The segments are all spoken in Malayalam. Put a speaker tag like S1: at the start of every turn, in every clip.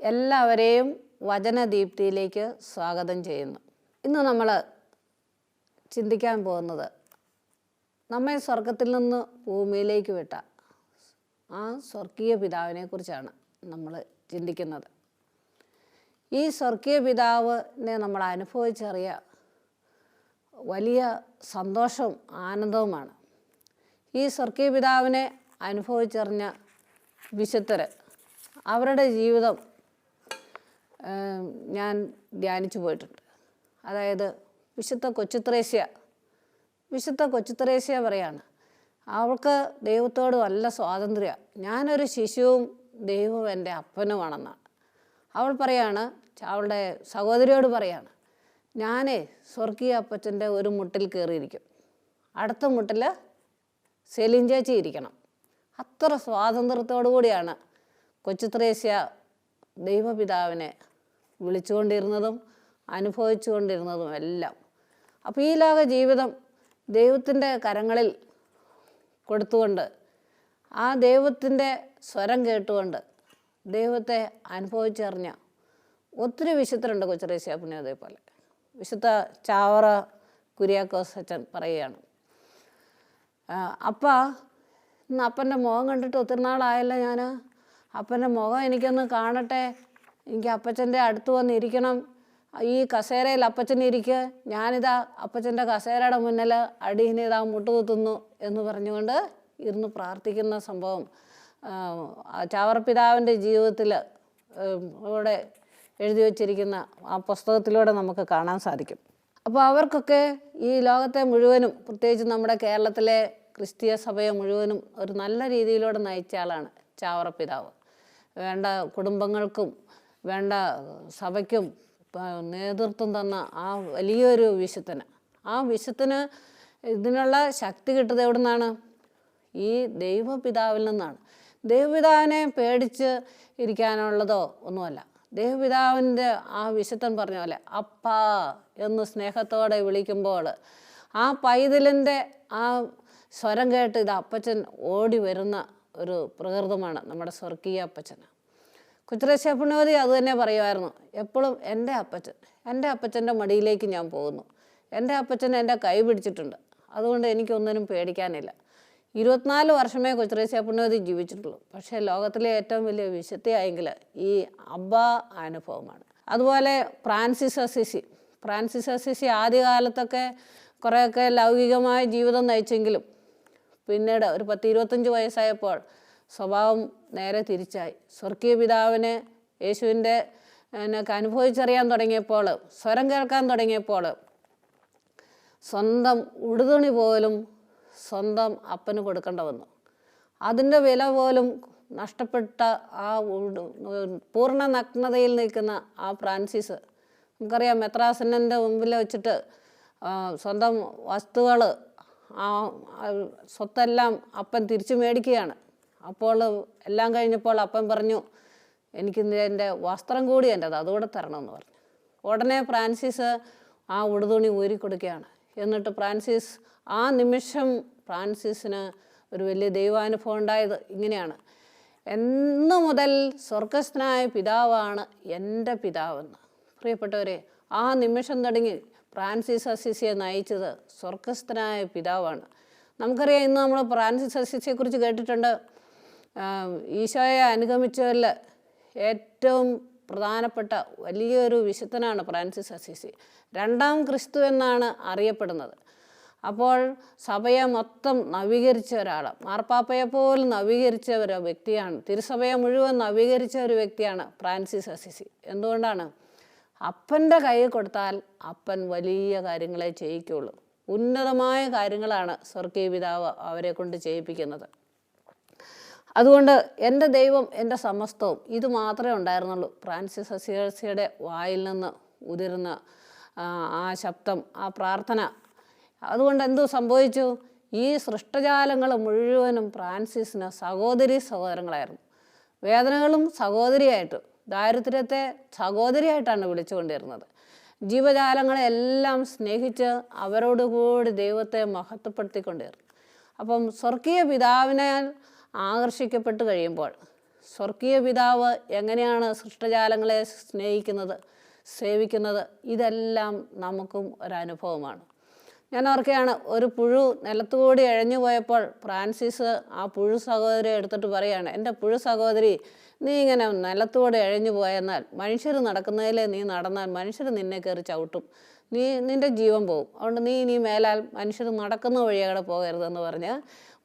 S1: എല്ലാവരെയും വചനദീപ്തിയിലേക്ക് സ്വാഗതം ചെയ്യുന്നു. ഇന്ന് നമ്മൾ ചിന്തിക്കാൻ പോകുന്നത് നമ്മെ സ്വർഗത്തിൽ നിന്ന് ഭൂമിയിലേക്ക് വിട്ട ആ സ്വർഗീയ പിതാവിനെ കുറിച്ചാണ് നമ്മൾ ചിന്തിക്കുന്നത്. ഈ സ്വർഗീയ പിതാവിനെ നമ്മൾ അനുഭവിച്ചറിയ വലിയ സന്തോഷവും ആനന്ദവുമാണ്. ഈ സ്വർഗീയ പിതാവിനെ അനുഭവിച്ചറിഞ്ഞ വിശുദ്ധർ അവരുടെ ജീവിതം ഞാൻ ധ്യാനിച്ചു പോയിട്ടുണ്ട്. അതായത് വിശുദ്ധ കൊച്ചുത്രേസ്യ പറയാണ്, അവൾക്ക് ദൈവത്തോട് നല്ല സ്വാതന്ത്ര്യമാണ്. ഞാനൊരു ശിശുവും ദൈവവും എൻ്റെ അപ്പനുമാണെന്നാണ് അവൾ പറയാണ്. അവളുടെ സഹോദരിയോട് പറയാണ്, ഞാനേ സ്വർഗീയ അപ്പച്ചൻ്റെ ഒരു മുട്ടിൽ കയറിയിരിക്കും, അടുത്ത മുട്ടിൽ സെലിൻ ചേച്ചി ഇരിക്കണം. അത്ര സ്വാതന്ത്ര്യത്തോടു കൂടിയാണ് കൊച്ചുത്രേസ്യ ദൈവപിതാവിനെ വിളിച്ചുകൊണ്ടിരുന്നതും അനുഭവിച്ചുകൊണ്ടിരുന്നതും എല്ലാം. അപ്പോൾ ഈ ലോക ജീവിതം ദൈവത്തിൻ്റെ കരങ്ങളിൽ കൊടുത്തുകൊണ്ട് ആ ദൈവത്തിൻ്റെ സ്വരം കേട്ടുകൊണ്ട് ദൈവത്തെ അനുഭവിച്ചറിഞ്ഞ ഒത്തിരി വിശുദ്ധരുണ്ട്. കൊച്ചുത്രേസ്യ പുണ്യവതിയെ പോലെ വിശുദ്ധ ചാവറ കുര്യാക്കോസ് അച്ഛൻ പറയുകയാണ്, ഇന്ന് അപ്പൻ്റെ മുഖം കണ്ടിട്ട് ഒത്തിരി നാളായല്ലോ, ഞാൻ അപ്പൻ്റെ മുഖം എനിക്കൊന്ന് കാണട്ടെ, എനിക്ക് അപ്പച്ചൻ്റെ അടുത്ത് വന്നിരിക്കണം, ഈ കസേരയിൽ അപ്പച്ചൻ ഇരിക്കുക, ഞാനിതാ അപ്പച്ചൻ്റെ കസേരയുടെ മുന്നിൽ അടിയിനിതാ മുട്ടുകുത്തുന്നു എന്ന് പറഞ്ഞുകൊണ്ട് ഇരുന്ന് പ്രാർത്ഥിക്കുന്ന സംഭവം ചാവറപ്പിതാവിൻ്റെ ജീവിതത്തിൽ ഇവിടെ എഴുതി വച്ചിരിക്കുന്ന ആ പുസ്തകത്തിലൂടെ നമുക്ക് കാണാൻ സാധിക്കും. അപ്പോൾ അവർക്കൊക്കെ ഈ ലോകത്തെ മുഴുവനും, പ്രത്യേകിച്ച് നമ്മുടെ കേരളത്തിലെ ക്രിസ്തീയ സഭയെ മുഴുവനും ഒരു നല്ല രീതിയിലൂടെ നയിച്ച ആളാണ് ചാവറപ്പിതാവ്. വേണ്ട കുടുംബങ്ങൾക്കും വേണ്ട സഭയ്ക്കും നേതൃത്വം തന്ന ആ വലിയൊരു വിശുദ്ധന് ഇതിനുള്ള ശക്തി കിട്ടുന്നത് എവിടെ നിന്നാണ്? ഈ ദൈവപിതാവിൽ നിന്നാണ്. ദൈവപിതാവിനെ പേടിച്ച് ഇരിക്കാനുള്ളതോ ഒന്നുമല്ല. ദൈവപിതാവിൻ്റെ ആ വിശുദ്ധൻ പറഞ്ഞ പോലെ അപ്പാ എന്ന് സ്നേഹത്തോടെ വിളിക്കുമ്പോൾ ആ പൈതലിൻ്റെ ആ സ്വരം കേട്ട് ഇത് അപ്പച്ചൻ ഓടി വരുന്ന ഒരു പ്രകൃതമാണ് നമ്മുടെ സ്വർഗീയ അപ്പച്ചന്. കൊച്ചുത്രേസ്യ പുണ്യവതി അതുതന്നെ പറയുമായിരുന്നു, എപ്പോഴും എൻ്റെ അപ്പച്ചൻ്റെ മടിയിലേക്ക് ഞാൻ പോകുന്നു, എൻ്റെ അപ്പച്ചൻ എൻ്റെ കൈ പിടിച്ചിട്ടുണ്ട്, അതുകൊണ്ട് എനിക്കൊന്നിനും പേടിക്കാനില്ല. 24 വർഷമേ കൊച്ചുത്രേസ്യ പുണ്യവതി ജീവിച്ചിട്ടുള്ളൂ. പക്ഷേ ലോകത്തിലെ ഏറ്റവും വലിയ വിശുദ്ധയായെങ്കിൽ ഈ അനുഭവമാണ്. അതുപോലെ ഫ്രാൻസിസ് അസിസി ആദ്യകാലത്തൊക്കെ കുറേയൊക്കെ ലൗകികമായ ജീവിതം നയിച്ചെങ്കിലും പിന്നീട് ഒരു 10-25 വയസ്സായപ്പോൾ സ്വഭാവം നേരെ തിരിച്ചായി. സ്വർഗീയ പിതാവിനെ യേശുവിൻ്റെ അനുഭവിച്ചറിയാൻ തുടങ്ങിയപ്പോൾ, സ്വരം കേൾക്കാൻ തുടങ്ങിയപ്പോൾ സ്വന്തം ഉടുതുണി പോലും സ്വന്തം അപ്പന് കൊടുക്കേണ്ട വന്നു. അതിൻ്റെ വില പോലും നഷ്ടപ്പെട്ട ആ പൂർണ്ണ നഗ്നതയിൽ നിൽക്കുന്ന ആ ഫ്രാൻസിസ്, നമുക്കറിയാം, മെത്രാസന്നൻ്റെ മുമ്പിൽ വെച്ചിട്ട് സ്വന്തം വസ്തുക്കൾ സ്വത്തെല്ലാം അപ്പൻ തിരിച്ചു മേടിക്കുകയാണ്. അപ്പോൾ എല്ലാം കഴിഞ്ഞപ്പോൾ അപ്പൻ പറഞ്ഞു, എനിക്ക് എൻ്റെ വസ്ത്രം കൂടി എൻ്റെത്, അതുകൂടെ തരണമെന്ന് പറഞ്ഞു. ഉടനെ ഫ്രാൻസിസ് ആ ഉടുതുണി ഊരിക്കൊടുക്കുകയാണ്. എന്നിട്ട് ആ നിമിഷം ഫ്രാൻസിസിന് ഒരു വലിയ ദൈവാനുഭവം ഉണ്ടായത് ഇങ്ങനെയാണ്, എന്നു മുതൽ സ്വർഗസ്ഥനായ പിതാവാണ് എൻ്റെ പിതാവെന്ന്. പ്രിയപ്പെട്ടവരെ, ആ നിമിഷം തുടങ്ങി ഫ്രാൻസിസ് അസിസിയെ നയിച്ചത് സ്വർഗസ്ഥനായ പിതാവാണ്. നമുക്കറിയാം, ഇന്ന് നമ്മൾ ഫ്രാൻസിസ് അസിസിയെക്കുറിച്ച് കേട്ടിട്ടുണ്ട്. ഈശോയെ അനുഗമിച്ചതിൽ ഏറ്റവും പ്രധാനപ്പെട്ട വലിയൊരു വിശുദ്ധനാണ് ഫ്രാൻസിസ് അസിസി. 2ാം ക്രിസ്തു എന്നാണ് അറിയപ്പെടുന്നത്. അപ്പോൾ സഭയെ മൊത്തം നവീകരിച്ച ഒരാളാണ്, മാർപ്പാപ്പയെ പോലും നവീകരിച്ച ഒരു വ്യക്തിയാണ്, തിരുസഭയെ മുഴുവൻ നവീകരിച്ച ഒരു വ്യക്തിയാണ് ഫ്രാൻസിസ് അസിസി. എന്തുകൊണ്ടാണ്? അപ്പൻ്റെ കൈ കൊടുത്താൽ അപ്പൻ വലിയ കാര്യങ്ങളെ ചെയ്യിക്കുള്ളൂ. ഉന്നതമായ കാര്യങ്ങളാണ് സ്വർഗീയ പിതാവ് അവരെ കൊണ്ട് ചെയ്യിപ്പിക്കുന്നത്. അതുകൊണ്ട് എൻ്റെ ദൈവം എൻ്റെ സമസ്തവും, ഇത് മാത്രമേ ഉണ്ടായിരുന്നുള്ളൂ ഫ്രാൻസിസ് അസിസിയുടെ വായിൽ നിന്ന് ഉതിരുന്ന ആ ശബ്ദം, ആ പ്രാർത്ഥന. അതുകൊണ്ട് എന്തു സംഭവിച്ചു? ഈ സൃഷ്ടജാലങ്ങൾ മുഴുവനും ഫ്രാൻസിസിന് സഹോദരങ്ങളായിരുന്നു. വേദനകളും സഹോദരിയായിട്ട്, ദാരിദ്ര്യത്തെ സഹോദരിയായിട്ടാണ് വിളിച്ചുകൊണ്ടിരുന്നത്. ജീവജാലങ്ങളെല്ലാം സ്നേഹിച്ച് അവരോടുകൂടി ദൈവത്തെ മഹത്വപ്പെടുത്തിക്കൊണ്ടിരുന്നു. അപ്പം സ്വർഗീയ പിതാവിനാൽ ആകർഷിക്കപ്പെട്ട് കഴിയുമ്പോൾ സ്വർഗീയ പിതാവ് എങ്ങനെയാണ് സൃഷ്ടജാലങ്ങളെ സ്നേഹിക്കുന്നത്, സേവിക്കുന്നത്, ഇതെല്ലാം നമുക്കും ഒരനുഭവമാണ്. ഞാൻ ഓർക്കുകയാണ്, ഒരു പുഴു നിലത്തുകൂടി എഴഞ്ഞു പോയപ്പോൾ ഫ്രാൻസിസ് ആ പുഴു സഹോദരിയെ എടുത്തിട്ട് പറയുകയാണ്, എൻ്റെ പുഴു സഹോദരി, നീ ഇങ്ങനെ നിലത്തുകൂടി എഴഞ്ഞു പോയെന്നാൽ മനുഷ്യർ നടക്കുന്നതിലേ നീ നടന്നാൽ മനുഷ്യർ നിന്നെ കയറി ചവിട്ടും, നിൻ്റെ ജീവൻ പോകും. അതുകൊണ്ട് നീ ഇനി മേലാൽ മനുഷ്യർ നടക്കുന്ന വഴിയവിടെ പോകരുതെന്ന് പറഞ്ഞ്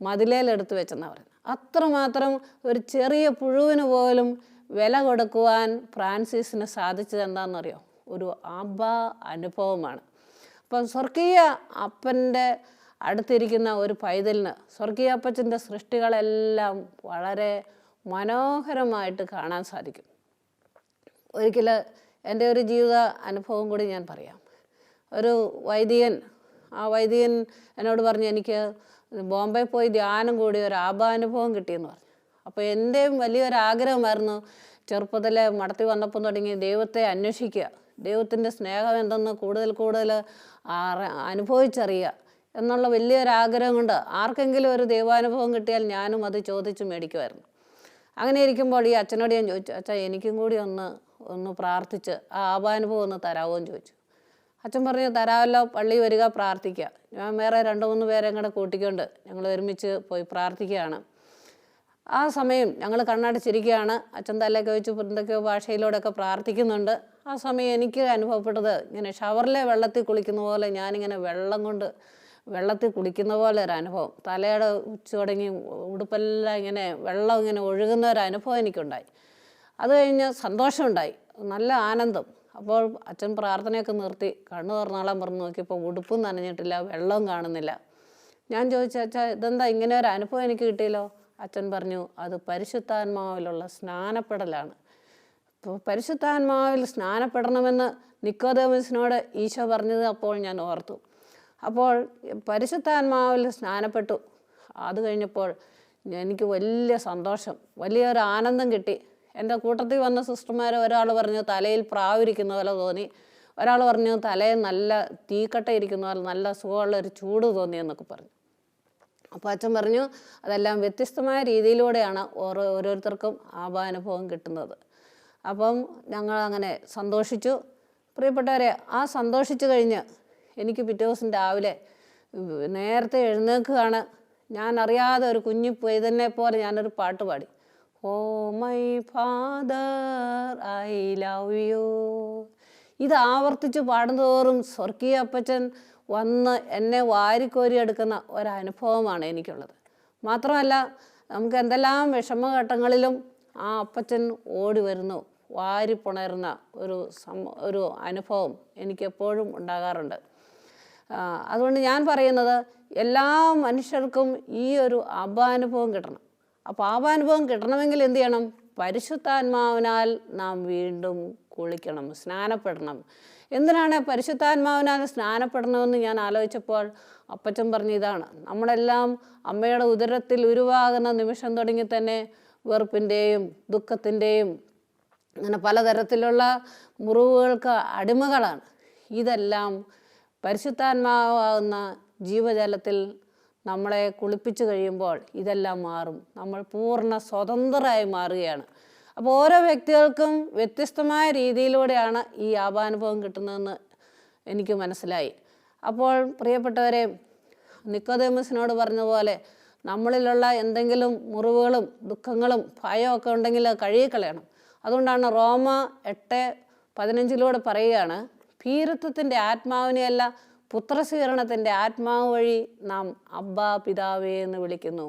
S1: മതിലേലെടുത്ത് വെച്ചെന്നാണ് പറയുന്നത്. അത്രമാത്രം ഒരു ചെറിയ പുഴുവിന് പോലും വില കൊടുക്കുവാൻ ഫ്രാൻസിസിന് സാധിച്ചത് എന്താണെന്നറിയോ? ഒരു അബ്ബാ അനുഭവമാണ്. അപ്പം സ്വർഗീയ അപ്പൻ്റെ അടുത്തിരിക്കുന്ന ഒരു പൈതലിന് സ്വർഗീയ അപ്പച്ചൻ്റെ സൃഷ്ടികളെല്ലാം വളരെ മനോഹരമായിട്ട് കാണാൻ സാധിക്കും. ഒരിക്കൽ എൻ്റെ ഒരു ജീവിത അനുഭവം കൂടി ഞാൻ പറയാം. ഒരു വൈദികൻ, ആ വൈദികൻ എന്നോട് പറഞ്ഞു, എനിക്ക് ബോംബെ പോയി ധ്യാനം കൂടി ഒരു ആഭാനുഭവം കിട്ടിയെന്ന് പറഞ്ഞു. അപ്പോൾ എൻ്റെയും വലിയൊരാഗ്രഹമായിരുന്നു, ചെറുപ്പത്തിലെ മടത്തി വന്നപ്പം തുടങ്ങി ദൈവത്തെ അന്വേഷിക്കുക, ദൈവത്തിൻ്റെ സ്നേഹം എന്തെന്ന് കൂടുതൽ അനുഭവിച്ചറിയുക എന്നുള്ള വലിയൊരാഗ്രഹം കൊണ്ട് ആർക്കെങ്കിലും ഒരു ദൈവാനുഭവം കിട്ടിയാൽ ഞാനും അത് ചോദിച്ച് മേടിക്കുമായിരുന്നു. അങ്ങനെ ഇരിക്കുമ്പോൾ ഈ അച്ഛനോട് ഞാൻ ചോദിച്ചു, അച്ഛാ എനിക്കും കൂടി ഒന്ന് പ്രാർത്ഥിച്ച് ആ ആഭാനുഭവം ഒന്ന് തരാമോ എന്ന് ചോദിച്ചു. അച്ഛൻ പറഞ്ഞു, തരാമല്ലോ, പള്ളി വരിക, പ്രാർത്ഥിക്കുക. ഞാൻ വേറെ 2-3 പേരെ കൂടെ കൂട്ടിക്കൊണ്ട് ഞങ്ങൾ ഒരുമിച്ച് പോയി പ്രാർത്ഥിക്കുകയാണ്. ആ സമയം ഞങ്ങൾ കണ്ണടച്ചിരിക്കുകയാണ്. അച്ഛൻ തലയൊക്കെ വെച്ച് എന്തൊക്കെയോ ഭാഷയിലൂടെയൊക്കെ പ്രാർത്ഥിക്കുന്നുണ്ട്. ആ സമയം എനിക്ക് അനുഭവപ്പെട്ടത്, ഇങ്ങനെ ഷവറിലെ വെള്ളത്തിൽ കുളിക്കുന്ന പോലെ ഞാനിങ്ങനെ വെള്ളത്തിൽ കുളിക്കുന്ന പോലെ ഒരു അനുഭവം. തലയുടെ ഉച്ച തുടങ്ങി ഉടുപ്പെല്ലാം ഇങ്ങനെ വെള്ളം ഇങ്ങനെ ഒഴുകുന്ന ഒരു അനുഭവം എനിക്കുണ്ടായി. അത് കഴിഞ്ഞ് സന്തോഷമുണ്ടായി, നല്ല ആനന്ദം. അപ്പോൾ അച്ഛൻ പ്രാർത്ഥനയൊക്കെ നിർത്തി കണ്ണു തുറന്നാളാൻ പറഞ്ഞു നോക്കിയപ്പോൾ ഉടുപ്പും നനഞ്ഞിട്ടില്ല, വെള്ളവും കാണുന്നില്ല. ഞാൻ ചോദിച്ചു, അച്ഛാ ഇതെന്താ ഇങ്ങനെ ഒരു അനുഭവം എനിക്ക് കിട്ടിയല്ലോ? അച്ഛൻ പറഞ്ഞു, അത് പരിശുദ്ധാത്മാവിലുള്ള സ്നാനപ്പെടലാണ്. അപ്പോൾ പരിശുദ്ധാത്മാവിൽ സ്നാനപ്പെടണമെന്ന് നിക്കോദേമസിനോട് ഈശോ പറഞ്ഞത് അപ്പോൾ ഞാൻ ഓർത്തു. അപ്പോൾ പരിശുദ്ധാത്മാവിൽ സ്നാനപ്പെട്ടു. അത് കഴിഞ്ഞപ്പോൾ എനിക്ക് വലിയ സന്തോഷം, വലിയൊരു ആനന്ദം കിട്ടി. എൻ്റെ കൂട്ടത്തിൽ വന്ന സിസ്റ്റർമാർ ഒരാൾ പറഞ്ഞു തലയിൽ പ്രാവിരിക്കുന്ന പോലെ തോന്നി, ഒരാൾ പറഞ്ഞു തലയിൽ നല്ല തീക്കട്ട ഇരിക്കുന്ന പോലെ നല്ല സുഖമുള്ളൊരു ചൂട് തോന്നിയെന്നൊക്കെ പറഞ്ഞു. അപ്പോൾ അച്ഛൻ പറഞ്ഞു, അതെല്ലാം വ്യത്യസ്തമായ രീതിയിലൂടെയാണ് ഓരോരുത്തർക്കും ആഭാനുഭവം കിട്ടുന്നത്. അപ്പം ഞങ്ങൾ അങ്ങനെ സന്തോഷിച്ചു. പ്രിയപ്പെട്ടവരെ, ആ സന്തോഷിച്ചു കഴിഞ്ഞ് എനിക്ക് പിറ്റേ ദിവസം രാവിലെ നേരത്തെ എഴുന്നേൽക്കുകയാണ്. ഞാൻ അറിയാതെ ഒരു കുഞ്ഞു പൈതലിനെ പോലെ ഞാനൊരു പാട്ട് പാടി, oh my father I love you. ഇത് ആവർത്തിച്ച് പാടുന്തോറും സ്വർഗീയ അപ്പച്ചൻ വന്ന് എന്നെ വാരിക്കോരി എടുക്കുന്ന ഒരനുഭവമാണ് എനിക്കുള്ളത്. മാത്രമല്ല, നമുക്ക് എന്തെല്ലാം വിഷമഘട്ടങ്ങളിലും ആ അപ്പച്ചൻ ഓടി വരുന്നു, വാരിപ്പുണരുന്ന ഒരു അനുഭവം എനിക്കെപ്പോഴും ഉണ്ടാകാറുണ്ട്. അതുകൊണ്ട് ഞാൻ പറയുന്നത്, എല്ലാ മനുഷ്യർക്കും ഈ ഒരു അഭാനുഭവം കിട്ടണം. അപ്പോൾ ആഭാനുഭവം കിട്ടണമെങ്കിൽ എന്ത് ചെയ്യണം? പരിശുദ്ധാത്മാവിനാൽ നാം വീണ്ടും കുളിക്കണം, സ്നാനപ്പെടണം. എന്തിനാണ് പരിശുദ്ധാത്മാവിനാൽ സ്നാനപ്പെടണമെന്ന് ഞാൻ ആലോചിച്ചപ്പോൾ അപ്പച്ചൻ പറഞ്ഞ ഇതാണ്, നമ്മളെല്ലാം അമ്മയുടെ ഉദരത്തിൽ ഉരുവാകുന്ന നിമിഷം തുടങ്ങി തന്നെ വെറുപ്പിൻ്റെയും ദുഃഖത്തിൻ്റെയും അങ്ങനെ പലതരത്തിലുള്ള മുറിവുകൾക്ക് അടിമകളാണ്. ഇതെല്ലാം പരിശുദ്ധാത്മാവാകുന്ന ജീവജലത്തിൽ നമ്മളെ കുളിപ്പിച്ച് കഴിയുമ്പോൾ ഇതെല്ലാം മാറും, നമ്മൾ പൂർണ്ണ സ്വതന്ത്രരായി മാറുകയാണ്. അപ്പോൾ ഓരോ വ്യക്തികൾക്കും വ്യത്യസ്തമായ രീതിയിലൂടെയാണ് ഈ ആഭാനുഭവം കിട്ടുന്നതെന്ന് എനിക്ക് മനസ്സിലായി. അപ്പോൾ പ്രിയപ്പെട്ടവരെ, നിക്കോദേമസിനോട് പറഞ്ഞതുപോലെ നമ്മളിലുള്ള എന്തെങ്കിലും മുറിവുകളും ദുഃഖങ്ങളും ഭയമൊക്കെ ഉണ്ടെങ്കിൽ കഴുകിക്കളയണം. അതുകൊണ്ടാണ് റോമ 8:15 പറയുകയാണ്, ഭീരുത്വത്തിൻ്റെ ആത്മാവിനെയല്ല പുത്രസ്വീകരണത്തിൻ്റെ ആത്മാവ് വഴി നാം അബ്ബാ പിതാവേ എന്ന് വിളിക്കുന്നു.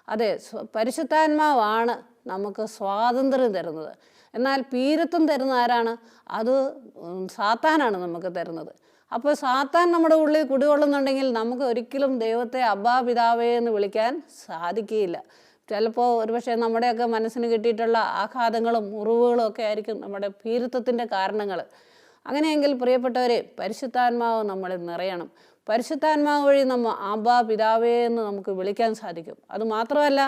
S1: അതെ, പരിശുദ്ധാത്മാവാണ് നമുക്ക് സ്വാതന്ത്ര്യം തരുന്നത്. എന്നാൽ ഭീരുത്വം തരുന്ന ആരാണ്? അത് സാത്താനാണ് നമുക്ക് തരുന്നത്. അപ്പോൾ സാത്താൻ നമ്മുടെ ഉള്ളിൽ കുടികൊള്ളുന്നുണ്ടെങ്കിൽ നമുക്ക് ഒരിക്കലും ദൈവത്തെ അബ്ബാ പിതാവേ എന്ന് വിളിക്കാൻ സാധിക്കുകയില്ല. ചിലപ്പോൾ ഒരുപക്ഷെ നമ്മുടെയൊക്കെ മനസ്സിന് കിട്ടിയിട്ടുള്ള ആഘാതങ്ങളും മുറിവുകളും ഒക്കെ ആയിരിക്കും നമ്മുടെ ഭീരുത്വത്തിൻ്റെ കാരണങ്ങൾ. അങ്ങനെയെങ്കിൽ പ്രിയപ്പെട്ടവരെ, പരിശുദ്ധാത്മാവ് നമ്മളിൽ നിറയണം. പരിശുദ്ധാത്മാവ് വഴി നമ്മൾ അബ്ബാ പിതാവേ എന്ന് നമുക്ക് വിളിക്കാൻ സാധിക്കും. അതുമാത്രമല്ല,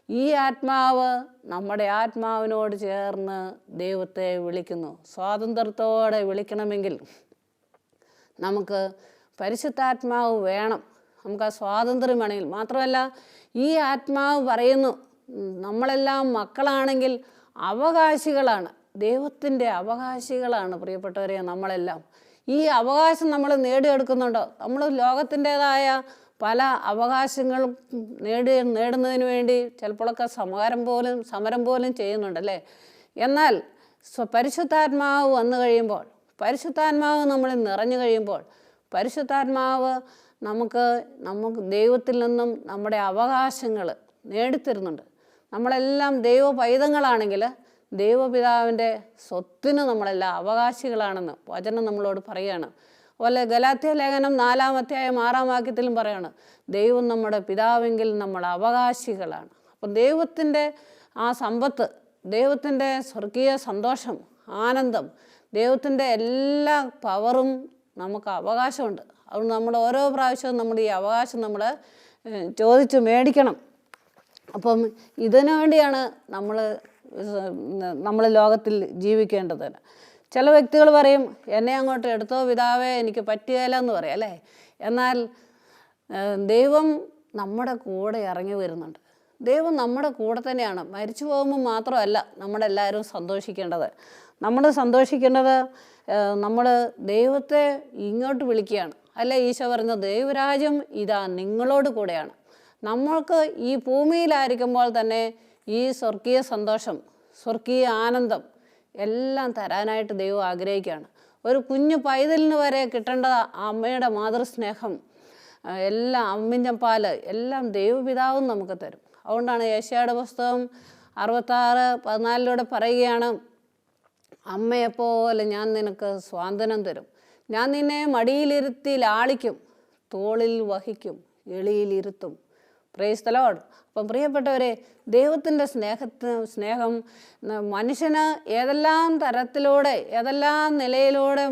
S1: ഈ ആത്മാവ് നമ്മുടെ ആത്മാവിനോട് ചേർന്ന് ദൈവത്തെ വിളിക്കുന്നു. സ്വാതന്ത്ര്യത്തോടെ വിളിക്കണമെങ്കിൽ നമുക്ക് പരിശുദ്ധാത്മാവ് വേണം. നമുക്ക് ആ സ്വാതന്ത്ര്യം വേണമെങ്കിൽ. മാത്രമല്ല, ഈ ആത്മാവ് പറയുന്നു നമ്മളെല്ലാം മക്കളാണെങ്കിൽ അവകാശികളാണ്, ദൈവത്തിൻ്റെ അവകാശികളാണ് പ്രിയപ്പെട്ടവരെ നമ്മളെല്ലാം. ഈ അവകാശം നമ്മൾ നേടിയെടുക്കുന്നുണ്ടോ? നമ്മൾ ലോകത്തിൻ്റേതായ പല അവകാശങ്ങളും നേടുന്നതിന് വേണ്ടി ചിലപ്പോഴൊക്കെ സമരം പോലും ചെയ്യുന്നുണ്ടല്ലേ. എന്നാൽ പരിശുദ്ധാത്മാവ് വന്നു കഴിയുമ്പോൾ, പരിശുദ്ധാത്മാവ് നമ്മളിൽ നിറഞ്ഞു കഴിയുമ്പോൾ, പരിശുദ്ധാത്മാവ് നമുക്ക് ദൈവത്തിൽ നിന്നും നമ്മുടെ അവകാശങ്ങൾ നേടിത്തരുന്നുണ്ട്. നമ്മളെല്ലാം ദൈവ പൈതങ്ങളാണെങ്കിൽ ദൈവപിതാവിൻ്റെ സ്വത്തിന് നമ്മളെല്ലാം അവകാശികളാണെന്ന് വചനം നമ്മളോട് പറയുകയാണ്. അതുപോലെ ഗലാത്യ ലേഖനം 4-ാം അധ്യായം 6-ാം വാക്യത്തിലും പറയാണ്, ദൈവം നമ്മുടെ പിതാവെങ്കിൽ നമ്മൾ അവകാശികളാണ്. അപ്പം ദൈവത്തിൻ്റെ ആ സമ്പത്ത്, ദൈവത്തിൻ്റെ സ്വർഗീയ സന്തോഷം, ആനന്ദം, ദൈവത്തിൻ്റെ എല്ലാ പവറും നമുക്ക് അവകാശമുണ്ട്. അതുകൊണ്ട് നമ്മൾ ഓരോ പ്രാവശ്യവും നമ്മുടെ ഈ അവകാശം നമ്മൾ ചോദിച്ച് മേടിക്കണം. അപ്പം ഇതിനു വേണ്ടിയാണ് നമ്മൾ ലോകത്തിൽ ജീവിക്കേണ്ടത്. ചില വ്യക്തികൾ പറയും, എന്നെ അങ്ങോട്ട് എടുത്തോ പിതാവേ, എനിക്ക് പറ്റുകയില്ല എന്ന് പറയാം അല്ലേ. എന്നാൽ ദൈവം നമ്മുടെ കൂടെ ഇറങ്ങി വരുന്നുണ്ട്. ദൈവം നമ്മുടെ കൂടെ തന്നെയാണ്. മരിച്ചു പോകുമ്പോൾ മാത്രമല്ല നമ്മളെല്ലാവരും സന്തോഷിക്കേണ്ടത്. നമ്മൾ സന്തോഷിക്കേണ്ടത് നമ്മൾ ദൈവത്തെ ഇങ്ങോട്ട് വിളിക്കുകയാണ്. അല്ല, ഈശോ പറഞ്ഞ ദൈവരാജ്യം ഇതാ നിങ്ങളോട് കൂടെയാണ്. നമ്മൾക്ക് ഈ ഭൂമിയിലായിരിക്കുമ്പോൾ തന്നെ ഈ സ്വർഗീയ സന്തോഷം, സ്വർഗീയ ആനന്ദം എല്ലാം തരാനായിട്ട് ദൈവം ആഗ്രഹിക്കുകയാണ്. ഒരു കുഞ്ഞു പൈതലിന് വരെ കിട്ടേണ്ട അമ്മയുടെ മാതൃസ്നേഹം, എല്ലാം അമ്മിഞ്ഞ പാല് എല്ലാം ദൈവപിതാവും നമുക്ക് തരും. അതുകൊണ്ടാണ് യെശയ്യായുടെ പുസ്തകം 66:14 പറയുകയാണ്, അമ്മയെപ്പോലെ ഞാൻ നിനക്ക് സ്വാന്തനം തരും, ഞാൻ നിന്നെ മടിയിലിരുത്തി ലാളിക്കും, തോളിൽ വഹിക്കും, എളിയിലിരുത്തും. Praise the Lord. അപ്പം പ്രിയപ്പെട്ടവരെ, ദൈവത്തിൻ്റെ സ്നേഹം മനുഷ്യന് ഏതെല്ലാം തരത്തിലൂടെ, ഏതെല്ലാം നിലയിലൂടെ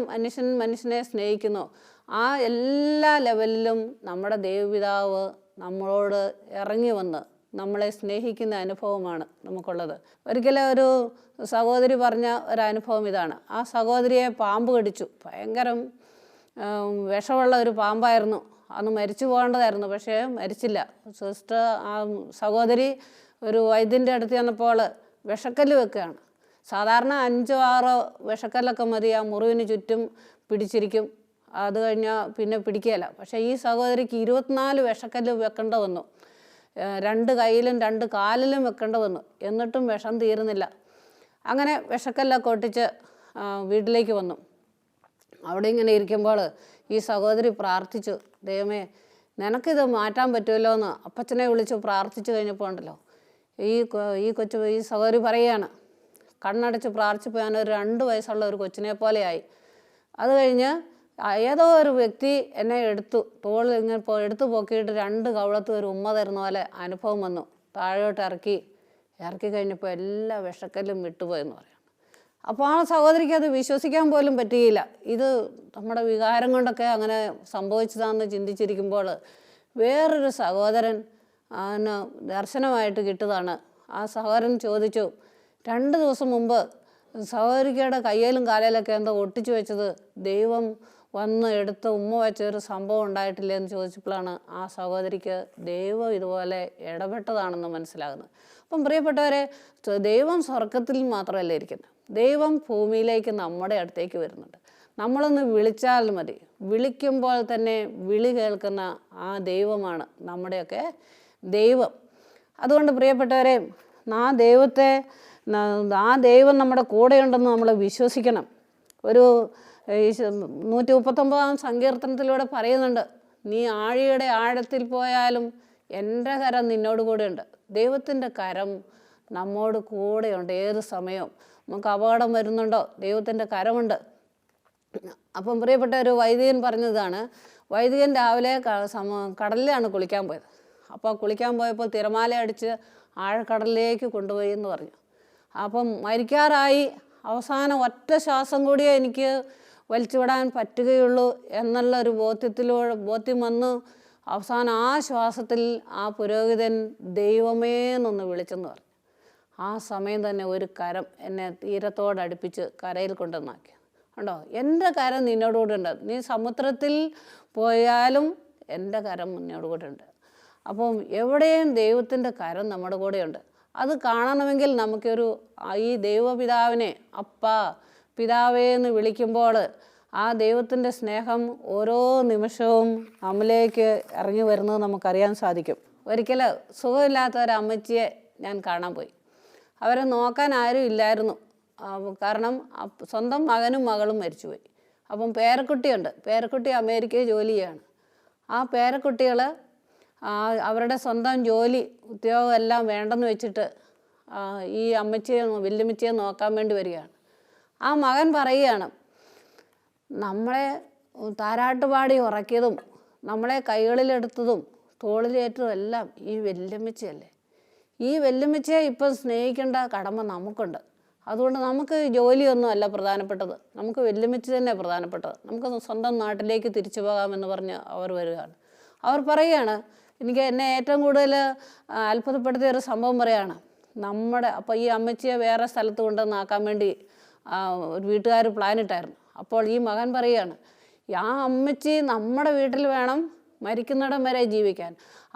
S1: മനുഷ്യനെ സ്നേഹിക്കുന്നു, ആ എല്ലാ ലെവലിലും നമ്മുടെ ദൈവപിതാവ് നമ്മളോട് ഇറങ്ങി വന്ന് നമ്മളെ സ്നേഹിക്കുന്ന അനുഭവമാണ് നമുക്കുള്ളത്. ഒരിക്കലും ഒരു സഹോദരി പറഞ്ഞ ഒരനുഭവം ഇതാണ്. ആ സഹോദരിയെ പാമ്പ് കടിച്ചു. ഭയങ്കരം വിഷമുള്ള ഒരു പാമ്പായിരുന്നു. അന്ന് മരിച്ചു പോകേണ്ടതായിരുന്നു, പക്ഷേ മരിച്ചില്ല. ആ സഹോദരി ഒരു വൈദ്യൻ്റെ അടുത്ത് ചെന്നപ്പോൾ വിഷക്കല്ല് വെക്കുകയാണ്. സാധാരണ 5-6 വിഷക്കല്ലൊക്കെ മതി ആ മുറിവിന് ചുറ്റും പിടിച്ചിരിക്കും, അത് കഴിഞ്ഞാൽ പിന്നെ പിടിക്കുകയില്ല. പക്ഷേ ഈ സഹോദരിക്ക് 24 വിഷക്കല്ല് വെക്കേണ്ട വന്നു. 2 കൈയിലും 2 കാലിലും വെക്കേണ്ട വന്നു. എന്നിട്ടും വിഷം തീരുന്നില്ല. അങ്ങനെ വിഷക്കല്ലൊക്കെ ഒട്ടിച്ച് വീട്ടിലേക്ക് വന്നു. അവിടെ ഇങ്ങനെ ഇരിക്കുമ്പോൾ ഈ സഹോദരി പ്രാർത്ഥിച്ചു, ദൈവമേ നിനക്കിത് മാറ്റാൻ പറ്റുമല്ലോ എന്ന് അപ്പച്ചനെ വിളിച്ച് പ്രാർത്ഥിച്ചു കഴിഞ്ഞപ്പോൾ ഉണ്ടല്ലോ, ഈ സഹോദരി പറയുകയാണ്, കണ്ണടച്ച് പ്രാർത്ഥിച്ചപ്പോൾ ഞാനൊരു 2 വയസ്സുള്ള ഒരു കൊച്ചിനെ പോലെയായി. അത് കഴിഞ്ഞ് ഏതോ ഒരു വ്യക്തി എന്നെ തോളിൽ ഇങ്ങനെ എടുത്തു പൊക്കിയിട്ട് 2 കവളത്ത് ഒരു ഉമ്മ തരുന്ന പോലെ അനുഭവം വന്നു. താഴോട്ട് ഇറക്കി കഴിഞ്ഞപ്പോൾ എല്ലാ വിഷക്കല്ലും വിട്ടുപോയെന്ന് പറയാണ്. അപ്പോൾ ആ സഹോദരിക്ക് അത് വിശ്വസിക്കാൻ പോലും പറ്റുകയില്ല. ഇത് നമ്മുടെ വികാരം കൊണ്ടൊക്കെ അങ്ങനെ സംഭവിച്ചതാണെന്ന് ചിന്തിച്ചിരിക്കുമ്പോൾ വേറൊരു സഹോദരൻ അവന് ദർശനമായിട്ട് കിട്ടുന്നതാണ്. ആ സഹോദരൻ ചോദിച്ചു, 2 ദിവസം മുമ്പ് സഹോദരിക്കയുടെ കയ്യിലും കാലയിലൊക്കെ എന്തോ ഒട്ടിച്ചു വെച്ചത് ദൈവം വന്ന് എടുത്ത് ഉമ്മ വെച്ച ഒരു സംഭവം ഉണ്ടായിട്ടില്ല എന്ന് ചോദിച്ചപ്പോഴാണ് ആ സഹോദരിക്ക് ദൈവം ഇതുപോലെ ഇടപെട്ടതാണെന്ന് മനസ്സിലാകുന്നത്. അപ്പം പ്രിയപ്പെട്ടവരെ, ദൈവം സ്വർഗത്തിൽ മാത്രമല്ല ഇരിക്കുന്നത്, ദൈവം ഭൂമിയിലേക്ക് നമ്മുടെ അടുത്തേക്ക് വരുന്നുണ്ട്. നമ്മളൊന്ന് വിളിച്ചാൽ മതി. വിളിക്കുമ്പോൾ തന്നെ വിളി കേൾക്കുന്ന ആ ദൈവമാണ് നമ്മുടെയൊക്കെ ദൈവം. അതുകൊണ്ട് പ്രിയപ്പെട്ടവരെ, ആ ദൈവം നമ്മുടെ കൂടെയുണ്ടെന്ന് നമ്മൾ വിശ്വസിക്കണം. ഒരു 139-ാം സങ്കീർത്തനത്തിലൂടെ പറയുന്നുണ്ട്, നീ ആഴിയുടെ ആഴത്തിൽ പോയാലും എൻ്റെ കരം നിന്നോട് കൂടെയുണ്ട്. ദൈവത്തിൻ്റെ കരം നമ്മോട് കൂടെയുണ്ട്. ഏത് സമയവും നമുക്ക് അപകടം വരുന്നുണ്ടോ, ദൈവത്തിൻ്റെ കരമുണ്ട്. അപ്പം പ്രിയപ്പെട്ട ഒരു വൈദികൻ പറഞ്ഞതാണ്, വൈദികൻ രാവിലെ കടലിലാണ് കുളിക്കാൻ പോയത്. അപ്പോൾ കുളിക്കാൻ പോയപ്പോൾ തിരമാല അടിച്ച് ആഴക്കടലിലേക്ക് കൊണ്ടുപോയി എന്ന് പറഞ്ഞു. അപ്പം മരിക്കാറായി, അവസാനം ഒറ്റ ശ്വാസം കൂടിയേ എനിക്ക് വലിച്ചുവിടാൻ പറ്റുകയുള്ളൂ എന്നുള്ള ഒരു ബോധ്യം വന്നു. അവസാനം ആ ശ്വാസത്തിൽ ആ പുരോഹിതൻ ദൈവമേ എന്നൊന്ന് വിളിച്ചെന്ന് പറഞ്ഞു. ആ സമയം തന്നെ ഒരു കരം എന്നെ തീരത്തോടടുപ്പിച്ച് കരയിൽ കൊണ്ടുവന്നാക്കി. ഉണ്ടോ, എൻ്റെ കരം നിന്നോടുകൂടെ ഉണ്ട്. നീ സമുദ്രത്തിൽ പോയാലും എൻ്റെ കരം നിന്നോടുകൂടെ ഉണ്ട്. അപ്പം എവിടെയും ദൈവത്തിൻ്റെ കരം നമ്മുടെ കൂടെയുണ്ട്. അത് കാണണമെങ്കിൽ നമുക്കൊരു ഈ ദൈവപിതാവിനെ അപ്പ പിതാവേ എന്ന് വിളിക്കുമ്പോൾ ആ ദൈവത്തിൻ്റെ സ്നേഹം ഓരോ നിമിഷവും നമ്മിലേക്ക് ഇറങ്ങി വരുന്നത് നമുക്കറിയാൻ സാധിക്കും. ഒരിക്കൽ സുഖമില്ലാത്ത ഒരമ്മച്ചിയെ ഞാൻ കാണാൻ പോയി. അവരെ നോക്കാൻ ആരും ഇല്ലായിരുന്നു. കാരണം സ്വന്തം മകനും മകളും മരിച്ചുപോയി. അപ്പം പേരക്കുട്ടിയുണ്ട്. പേരക്കുട്ടി അമേരിക്കയിൽ ജോലി ചെയ്യാണ്. ആ പേരക്കുട്ടികൾ അവരുടെ സ്വന്തം ജോലി ഉദ്യോഗം എല്ലാം വേണ്ടെന്ന് വെച്ചിട്ട് ഈ വല്യമ്മച്ചിയെ നോക്കാൻ വേണ്ടി വരികയാണ്. ആ മകൻ പറയുകയാണ്, നമ്മളെ താരാട്ടുപാടി ഉറക്കിയതും നമ്മളെ കൈകളിലെടുത്തതും തോളിലേറ്റതും എല്ലാം ഈ വല്യമ്മച്ചിയല്ലേ. ഈ വല്യമ്മച്ചിയെ ഇപ്പം സ്നേഹിക്കേണ്ട കടമ നമുക്കുണ്ട്. അതുകൊണ്ട് നമുക്ക് ജോലിയൊന്നും അല്ല പ്രധാനപ്പെട്ടത്, നമുക്ക് വല്യമ്മച്ചി തന്നെ പ്രധാനപ്പെട്ടത്. നമുക്ക് സ്വന്തം നാട്ടിലേക്ക് തിരിച്ചു പോകാമെന്ന് പറഞ്ഞ് അവർ വരികയാണ്. അവർ പറയുകയാണ്, എന്നെ ഏറ്റവും കൂടുതൽ അത്ഭുതപ്പെടുത്തിയ ഒരു സംഭവം പറയുകയാണ്. അപ്പോൾ ഈ അമ്മച്ചിയെ വേറെ സ്ഥലത്ത് കൊണ്ടുവന്നാക്കാൻ വേണ്ടി ഒരു വീട്ടുകാർ പ്ലാനിട്ടായിരുന്നു. അപ്പോൾ ഈ മകൻ പറയുകയാണ്, ആ അമ്മച്ചി നമ്മുടെ വീട്ടിൽ വേണം മരിക്കുന്നിടം വരെ ജീവിക്കാൻ.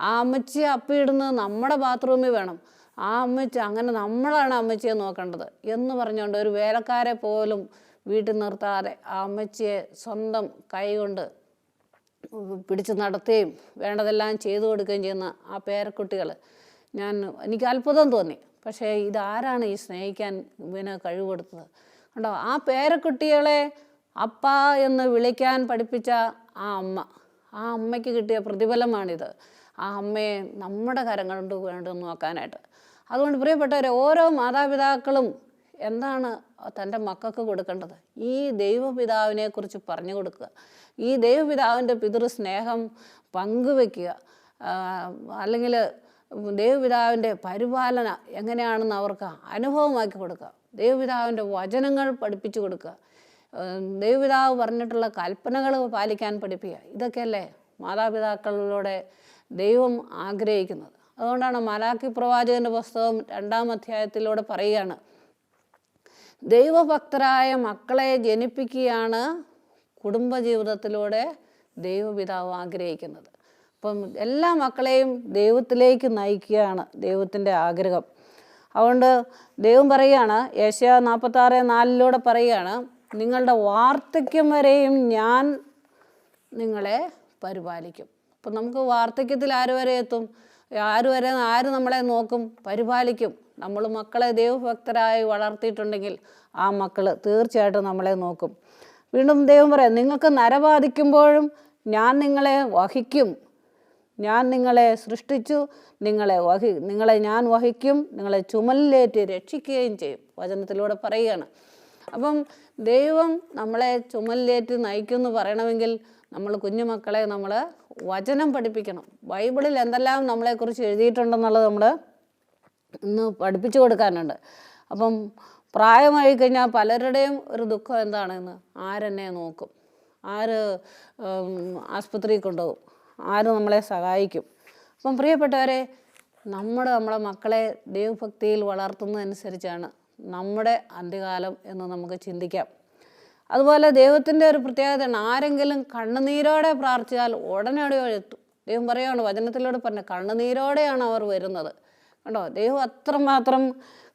S1: ആ അമ്മച്ചിയെ അപ്പിയിടുന്നത് നമ്മുടെ ബാത്റൂമിൽ വേണം. ആ അമ്മച്ചി അങ്ങനെ നമ്മളാണ് അമ്മച്ചിയെ നോക്കേണ്ടത് എന്ന് പറഞ്ഞുകൊണ്ട് ഒരു വേലക്കാരെ പോലും വീട്ടിൽ നിർത്താതെ ആ അമ്മച്ചിയെ സ്വന്തം കൈ കൊണ്ട് പിടിച്ച് നടത്തുകയും വേണ്ടതെല്ലാം ചെയ്തു കൊടുക്കുകയും ചെയ്യുന്ന ആ പേരക്കുട്ടികൾ എനിക്ക് അത്ഭുതം തോന്നി. പക്ഷേ ഇതാരാണ് ഈ സ്നേഹിക്കാൻ കഴിവ് കൊടുത്തത്? കണ്ടോ, ആ പേരക്കുട്ടികളെ അപ്പ എന്ന് വിളിക്കാൻ പഠിപ്പിച്ച ആ അമ്മയ്ക്ക് കിട്ടിയ പ്രതിഫലമാണിത്. ആ അമ്മയെ നമ്മുടെ കരങ്ങൾ കൊണ്ട് വേണ്ടത് നോക്കാനായിട്ട്. അതുകൊണ്ട് പ്രിയപ്പെട്ടവരെ, ഓരോ മാതാപിതാക്കളും എന്താണ് തൻ്റെ മക്കൾക്ക് കൊടുക്കേണ്ടത്? ഈ ദൈവപിതാവിനെ കുറിച്ച് പറഞ്ഞു കൊടുക്കുക. ഈ ദൈവപിതാവിൻ്റെ പിതൃസ്നേഹം പങ്കുവെക്കുക. അല്ലെങ്കിൽ ദൈവപിതാവിൻ്റെ പരിപാലന എങ്ങനെയാണെന്ന് അവർക്ക് അനുഭവമാക്കി കൊടുക്കുക. ദൈവപിതാവിൻ്റെ വചനങ്ങൾ പഠിപ്പിച്ചു കൊടുക്കുക. ദൈവപിതാവ് പറഞ്ഞിട്ടുള്ള കൽപ്പനകൾ പാലിക്കാൻ പഠിപ്പിക്കുക. ഇതൊക്കെയല്ലേ മാതാപിതാക്കളിലൂടെ ദൈവം ആഗ്രഹിക്കുന്നത്. അതുകൊണ്ടാണ് മലാക്കി പ്രവാചകൻ്റെ പുസ്തകം 2-ാം അധ്യായത്തിലൂടെ പറയുകയാണ്, ദൈവഭക്തരായ മക്കളെ ജനിപ്പിക്കുകയാണ് കുടുംബജീവിതത്തിലൂടെ ദൈവപിതാവ് ആഗ്രഹിക്കുന്നത്. അപ്പം എല്ലാ മക്കളെയും ദൈവത്തിലേക്ക് നയിക്കുകയാണ് ദൈവത്തിൻ്റെ ആഗ്രഹം. അതുകൊണ്ട് ദൈവം പറയുകയാണ്, യെശയ്യാ 46:4 പറയുകയാണ്, നിങ്ങളുടെ വാർദ്ധക്യം വരെയും ഞാൻ നിങ്ങളെ പരിപാലിക്കും. അപ്പം നമുക്ക് വാർദ്ധക്യത്തിൽ ആര് വരെ എത്തും? ആര് നമ്മളെ നോക്കും, പരിപാലിക്കും? നമ്മൾ മക്കളെ ദൈവഭക്തരായി വളർത്തിയിട്ടുണ്ടെങ്കിൽ ആ മക്കൾ തീർച്ചയായിട്ടും നമ്മളെ നോക്കും. വീണ്ടും ദൈവം പറയാം, നിങ്ങൾക്ക് നരബാധിക്കുമ്പോഴും ഞാൻ നിങ്ങളെ വഹിക്കും. ഞാൻ നിങ്ങളെ സൃഷ്ടിച്ചു, നിങ്ങളെ ഞാൻ വഹിക്കും, നിങ്ങളെ ചുമലിലേറ്റ് രക്ഷിക്കുകയും ചെയ്യും. വചനത്തിലൂടെ പറയുകയാണ്. അപ്പം ദൈവം നമ്മളെ ചുമലിലേറ്റ് നയിക്കുമെന്ന് പറയണമെങ്കിൽ നമ്മൾ കുഞ്ഞുമക്കളെ നമ്മൾ വചനം പഠിപ്പിക്കണം. ബൈബിളിൽ എന്തെല്ലാം നമ്മളെക്കുറിച്ച് എഴുതിയിട്ടുണ്ടെന്നുള്ളത് നമ്മൾ ഇന്ന് പഠിപ്പിച്ചു കൊടുക്കാനുണ്ട്. അപ്പം പ്രായമായി കഴിഞ്ഞാൽ പലരുടെയും ഒരു ദുഃഖം എന്താണെന്ന്, ആരെന്നെ നോക്കും, ആര് ആസ്പത്രിയിൽ കൊണ്ടുപോകും, ആര് നമ്മളെ സഹായിക്കും? അപ്പം പ്രിയപ്പെട്ടവരെ, നമ്മളെ മക്കളെ ദൈവഭക്തിയിൽ വളർത്തുന്നതനുസരിച്ചാണ് നമ്മുടെ അന്ത്യകാലം എന്ന് നമുക്ക് ചിന്തിക്കാം. അതുപോലെ ദൈവത്തിൻ്റെ ഒരു പ്രത്യേകതയാണ്, ആരെങ്കിലും കണ്ണുനീരോടെ പ്രാർത്ഥിച്ചാൽ ഉടനെ എത്തും. ദൈവം പറയുകയാണ്, വചനത്തിലൂടെ പറഞ്ഞ കണ്ണുനീരോടെയാണ് അവർ വരുന്നത്. കണ്ടോ, ദൈവം അത്രമാത്രം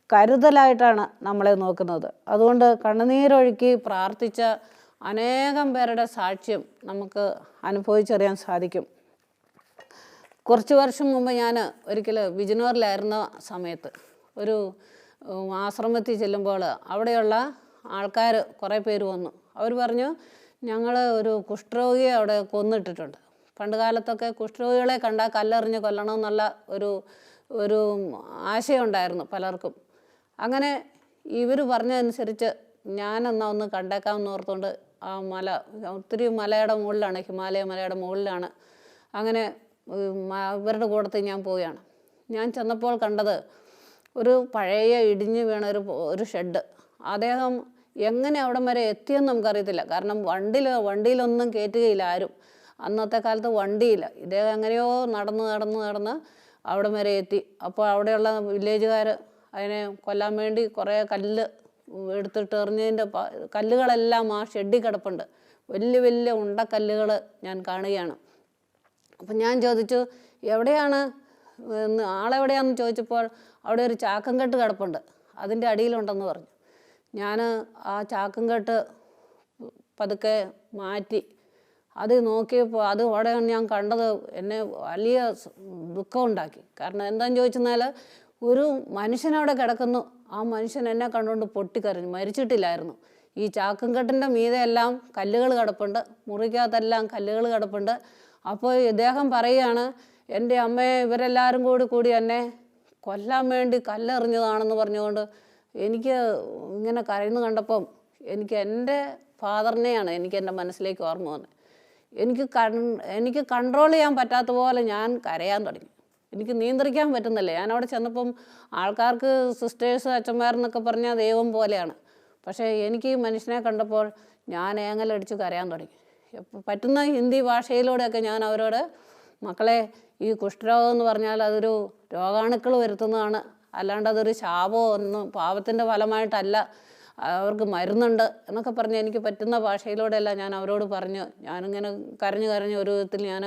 S1: കരുതലായിട്ടാണ് നമ്മളെ നോക്കുന്നത്. അതുകൊണ്ട് കണ്ണുനീരൊഴുക്കി പ്രാർത്ഥിച്ച അനേകം പേരുടെ സാക്ഷ്യം നമുക്ക് അനുഭവിച്ചറിയാൻ സാധിക്കും. കുറച്ച് വർഷം മുമ്പ് ഞാൻ ഒരിക്കൽ ബിജനൂറിലായിരുന്ന സമയത്ത് ഒരു ആശ്രമത്തിൽ ചെല്ലുമ്പോൾ അവിടെയുള്ള ആൾക്കാർ കുറേ പേര് വന്നു. അവർ പറഞ്ഞു, ഞങ്ങൾ ഒരു കുഷ്ഠരോഗിയെ അവിടെ കൊന്നിട്ടിട്ടുണ്ട്. പണ്ട് കാലത്തൊക്കെ കുഷ്ഠരോഗികളെ കണ്ടാൽ കല്ലെറിഞ്ഞ് കൊല്ലണമെന്നുള്ള ഒരു ആശയം ഉണ്ടായിരുന്നു പലർക്കും. അങ്ങനെ ഇവർ പറഞ്ഞതനുസരിച്ച് ഞാനെന്നാൽ ഒന്ന് കണ്ടേക്കാമെന്ന് ഓർത്തുകൊണ്ട് ആ ഒത്തിരി മലയുടെ മുകളിലാണ്, ഹിമാലയ മലയുടെ മുകളിലാണ്. അങ്ങനെ ഇവരുടെ കൂട്ടത്തിൽ ഞാൻ പോവുകയാണ്. ഞാൻ ചെന്നപ്പോൾ കണ്ടത് ഒരു പഴയ ഇടിഞ്ഞ് വീണ ഒരു ഷെഡ്. അദ്ദേഹം എങ്ങനെ അവിടം വരെ എത്തിയെന്ന് നമുക്കറിയത്തില്ല. കാരണം വണ്ടിയിലൊന്നും കയറ്റുകയില്ല ആരും. അന്നത്തെ കാലത്ത് വണ്ടിയില്ല. ഇദ്ദേഹം എങ്ങനെയോ നടന്ന് അവിടം വരെ എത്തി. അപ്പോൾ അവിടെയുള്ള വില്ലേജുകാർ അതിനെ കൊല്ലാൻ വേണ്ടി കുറേ കല്ല് എടുത്തിട്ട് എറിഞ്ഞതിൻ്റെ കല്ലുകളെല്ലാം ആ ഷെഡിൽ കിടപ്പുണ്ട്. വലിയ വലിയ ഉണ്ടക്കല്ലുകൾ ഞാൻ കാണുകയാണ്. അപ്പം ഞാൻ ചോദിച്ചു, എവിടെയാണ് ആളെവിടെയാണെന്ന് ചോദിച്ചപ്പോൾ അവിടെ ഒരു ചാക്കും കെട്ട് കിടപ്പുണ്ട്, അതിൻ്റെ അടിയിലുണ്ടെന്ന് പറഞ്ഞു. ഞാൻ ആ ചാക്കും കെട്ട് പതുക്കെ മാറ്റി അത് നോക്കിയപ്പോൾ അത് അവിടെ ഞാൻ കണ്ടത് എന്നെ വലിയ ദുഃഖം ഉണ്ടാക്കി. കാരണം എന്താണെന്ന് ചോദിച്ചെന്നാൽ ഒരു മനുഷ്യനവിടെ കിടക്കുന്നു, ആ മനുഷ്യൻ എന്നെ കണ്ടുകൊണ്ട് പൊട്ടിക്കരഞ്ഞു. മരിച്ചിട്ടില്ലായിരുന്നു. ഈ ചാക്കും കെട്ടിൻ്റെ മീതെ എല്ലാം കല്ലുകൾ കിടപ്പുണ്ട്, മുറിക്കകത്തെല്ലാം കല്ലുകൾ കിടപ്പുണ്ട്. അപ്പോൾ ഇദ്ദേഹം പറയുകയാണ്, എൻ്റെ അമ്മയെ ഇവരെല്ലാവരും കൂടി എന്നെ കൊല്ലാൻ വേണ്ടി കല്ലെറിഞ്ഞതാണെന്ന് പറഞ്ഞുകൊണ്ട് എനിക്ക് ഇങ്ങനെ കരയുന്നു കണ്ടപ്പം എനിക്ക് എൻ്റെ ഫാദറിനെയാണ് എനിക്ക് എൻ്റെ മനസ്സിലേക്ക് ഓർമ്മ വന്നത്. എനിക്ക് കൺട്രോൾ ചെയ്യാൻ പറ്റാത്ത പോലെ ഞാൻ കരയാൻ തുടങ്ങി. എനിക്ക് നിയന്ത്രിക്കാൻ പറ്റുന്നില്ല. ഞാനവിടെ ചെന്നപ്പം ആൾക്കാർക്ക് സിസ്റ്റേഴ്സ് അച്ഛന്മാരെന്നൊക്കെ പറഞ്ഞാൽ ദൈവം പോലെയാണ്. പക്ഷേ എനിക്ക് ഈ മനുഷ്യനെ കണ്ടപ്പോൾ ഞാൻ ഏങ്ങലടിച്ച് കരയാൻ തുടങ്ങി. പറ്റുന്ന ഹിന്ദി ഭാഷയിലൂടെയൊക്കെ ഞാൻ അവരോട്, മക്കളെ, ഈ കുഷ്ഠരോഗം എന്ന് പറഞ്ഞാൽ അതൊരു രോഗാണുക്കൾ വരുത്തുന്നതാണ്, അല്ലാണ്ട് അതൊരു ശാപമോ ഒന്നും പാപത്തിൻ്റെ ഫലമായിട്ടല്ല, അവർക്ക് മരുന്നുണ്ട് എന്നൊക്കെ പറഞ്ഞ് എനിക്ക് പറ്റുന്ന ഭാഷയിലൂടെയല്ല ഞാൻ അവരോട് പറഞ്ഞു. ഞാനിങ്ങനെ കരഞ്ഞ് ഒരു വിധത്തിൽ ഞാൻ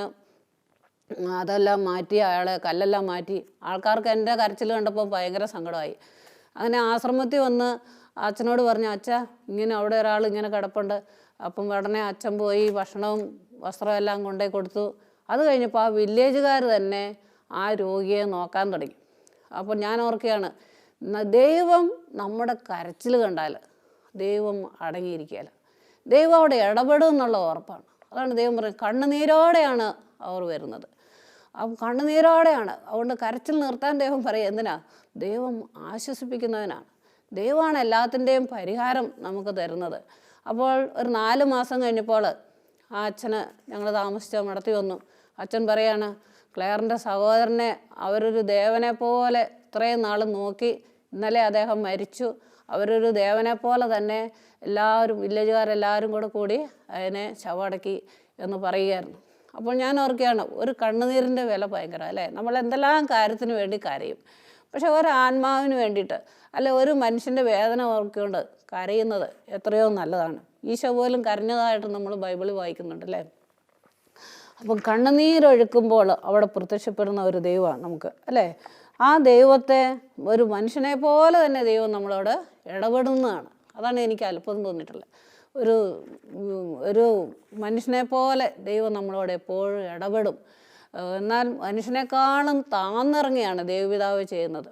S1: അതെല്ലാം മാറ്റി, അയാളെ കല്ലെല്ലാം മാറ്റി. ആൾക്കാർക്ക് എൻ്റെ കരച്ചിൽ കണ്ടപ്പോൾ ഭയങ്കര സങ്കടമായി. അങ്ങനെ ആശ്രമത്തിൽ വന്ന് അച്ഛനോട് പറഞ്ഞു, അച്ഛാ ഇങ്ങനെ അവിടെ ഒരാൾ ഇങ്ങനെ കിടപ്പുണ്ട്. അപ്പം ഉടനെ അച്ഛൻ പോയി ഭക്ഷണവും വസ്ത്രവും എല്ലാം കൊണ്ടുപോയി കൊടുത്തു. അത് കഴിഞ്ഞപ്പോൾ ആ വില്ലേജുകാർ തന്നെ ആ രോഗിയെ നോക്കാൻ തുടങ്ങി. അപ്പോൾ ഞാൻ ഓർക്കുകയാണ്, ദൈവം നമ്മുടെ കരച്ചിൽ കണ്ടാൽ ദൈവം അടങ്ങിയിരിക്കുകയില്ല, ദൈവം അവിടെ ഇടപെടും എന്നുള്ള ഉറപ്പാണ്. അതാണ് ദൈവം പറയുന്നത്. കണ്ണുനീരോടെയാണ് അവർ വരുന്നത്. അപ്പം കണ്ണുനീരോടെയാണ്. അതുകൊണ്ട് കരച്ചിൽ നിർത്താൻ ദൈവം പറയുക എന്തിനാ? ദൈവം ആശ്വസിപ്പിക്കുന്നവനാണ്. ദൈവമാണ് എല്ലാത്തിൻ്റെയും പരിഹാരം നമുക്ക് തരുന്നത്. അപ്പോൾ ഒരു 4 മാസം കഴിഞ്ഞപ്പോൾ ആ അച്ഛന് ഞങ്ങൾ താമസിച്ച മടത്തി വന്നു. അച്ഛൻ പറയാണ്, ക്ലെയറിൻ്റെ സഹോദരനെ അവരൊരു ദേവനെ പോലെ ഇത്രയും നാൾ നോക്കി, ഇന്നലെ അദ്ദേഹം മരിച്ചു. അവരൊരു ദേവനെ പോലെ തന്നെ എല്ലാവരും വില്ലേജുകാരെല്ലാവരും കൂടി അതിനെ ശവടക്കി എന്ന് പറയുകയായിരുന്നു. അപ്പോൾ ഞാൻ ഓർക്കുകയാണ്, ഒരു കണ്ണുനീരിൻ്റെ വില ഭയങ്കര അല്ലേ. നമ്മൾ എന്തെല്ലാം കാര്യത്തിന് വേണ്ടി കരയും, പക്ഷെ ഒരാത്മാവിന് വേണ്ടിയിട്ട് അല്ലെ ഒരു മനുഷ്യൻ്റെ വേദന ഓർക്കൊണ്ട് കരയുന്നത് എത്രയോ നല്ലതാണ്. ഈശോ പോലും കരഞ്ഞതായിട്ട് നമ്മൾ ബൈബിളിൽ വായിക്കുന്നുണ്ടല്ലേ. അപ്പം കണ്ണുനീരൊഴുക്കുമ്പോൾ അവിടെ പ്രത്യക്ഷപ്പെടുന്ന ഒരു ദൈവമാണ് നമുക്ക് അല്ലേ. ആ ദൈവത്തെ ഒരു മനുഷ്യനെ പോലെ തന്നെ ദൈവം നമ്മളോട് ഇടപെടുന്നതാണ്. അതാണ് എനിക്ക് അത്ഭുതം തോന്നിയിട്ടുള്ളത്. ഒരു മനുഷ്യനെ പോലെ ദൈവം നമ്മളോട് എപ്പോഴും ഇടപെടും. എന്നാൽ മനുഷ്യനേക്കാളും താന്നിറങ്ങിയാണ് ദൈവപിതാവ് ചെയ്യുന്നത്.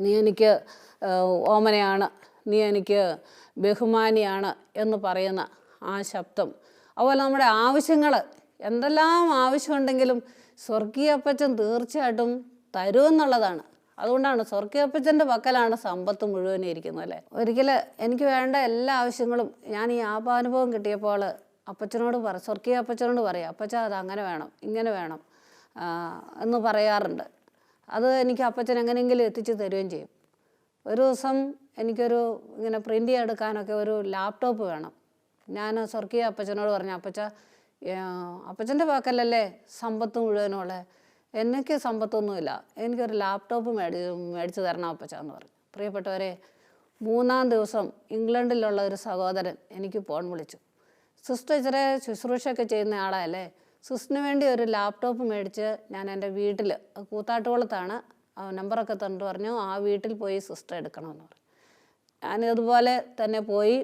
S1: നീ എനിക്ക് ഓമനയാണ്, നീ എനിക്ക് ബഹുമാനിയാണ് എന്ന് പറയുന്ന ആ ശബ്ദം. അതുപോലെ നമ്മുടെ ആവശ്യങ്ങൾ എന്തെല്ലാം ആവശ്യമുണ്ടെങ്കിലും സ്വർഗീയപ്പച്ചൻ തീർച്ചയായിട്ടും തരുമെന്നുള്ളതാണ്. അതുകൊണ്ടാണ് സ്വർഗീയപ്പച്ചൻ്റെ പക്കലാണ് സമ്പത്ത് മുഴുവനും ഇരിക്കുന്നത് അല്ലേ. ഒരിക്കൽ എനിക്ക് വേണ്ട എല്ലാ ആവശ്യങ്ങളും ഞാൻ ഈ ആപാനുഭവം കിട്ടിയപ്പോൾ അപ്പച്ചനോട് സ്വർഗീയ അപ്പച്ചനോട് പറയാം, അപ്പച്ച അത് അങ്ങനെ വേണം ഇങ്ങനെ വേണം എന്ന് പറയാറുണ്ട്. അത് എനിക്ക് അപ്പച്ചൻ എങ്ങനെയെങ്കിലും എത്തിച്ച് തരുകയും ചെയ്യും. ഒരു ദിവസം എനിക്കൊരു ഇങ്ങനെ പ്രിൻ്റ് ചെയ്തെടുക്കാനൊക്കെ ഒരു ലാപ്ടോപ്പ് വേണം. ഞാൻ സ്വർഗീയ അപ്പച്ചനോട് പറഞ്ഞു, അപ്പച്ചൻ്റെ പക്കലല്ലേ സമ്പത്ത് മുഴുവനുള്ള, എനിക്ക് സമ്പത്തൊന്നുമില്ല, എനിക്കൊരു ലാപ്ടോപ്പ് മേടിച്ച് തരണം അപ്പച്ച എന്ന് പറഞ്ഞു. പ്രിയപ്പെട്ടവരെ, 3-ാം ദിവസം ഇംഗ്ലണ്ടിലുള്ള ഒരു സഹോദരൻ എനിക്ക് ഫോൺ വിളിച്ചു. സിസ്റ്റർ ഇച്ചിരി ശുശ്രൂഷയൊക്കെ ചെയ്യുന്ന ആളല്ലേ, സിസ്റ്ററിന് വേണ്ടി ഒരു ലാപ്ടോപ്പ് മേടിച്ച് ഞാൻ എൻ്റെ വീട്ടിൽ, കൂത്താട്ടുകുളത്താണ്, നമ്പറൊക്കെ തന്നിട്ട് പറഞ്ഞു ആ വീട്ടിൽ പോയി സിസ്റ്റർ എടുക്കണമെന്ന് പറഞ്ഞു. ഞാനിതുപോലെ തന്നെ പോയി